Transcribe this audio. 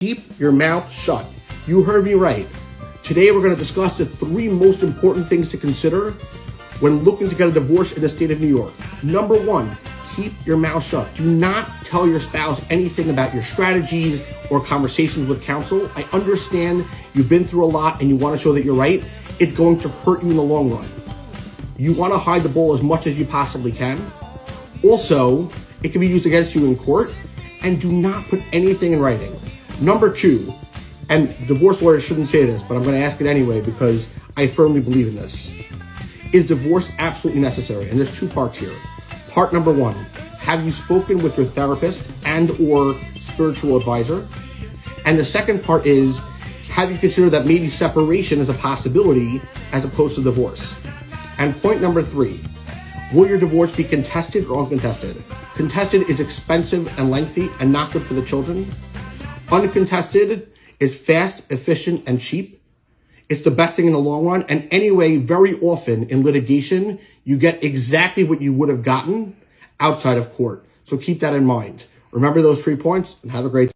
Keep your mouth shut. You heard me right. Today we're going to discuss the 3 most important things to consider when looking to get a divorce in the state of New York. Number 1, keep your mouth shut. Do not tell your spouse anything about your strategies or conversations with counsel. I understand you've been through a lot and you want to show that you're right. It's going to hurt you in the long run. You want to hide the ball as much as you possibly can. Also, it can be used against you in court, and do not put anything in writing. Number 2, and divorce lawyers shouldn't say this, but I'm going to ask it anyway because I firmly believe in this. Is divorce absolutely necessary? And there's 2 parts here. Part number 1, have you spoken with your therapist and or spiritual advisor? And the second part is, have you considered that maybe separation is a possibility as opposed to divorce? And point number 3, will your divorce be contested or uncontested? Contested is expensive and lengthy and not good for the children. Uncontested is fast, efficient, and cheap. It's the best thing in the long run. And anyway, very often in litigation, you get exactly what you would have gotten outside of court. So keep that in mind. Remember those 3 points and have a great day.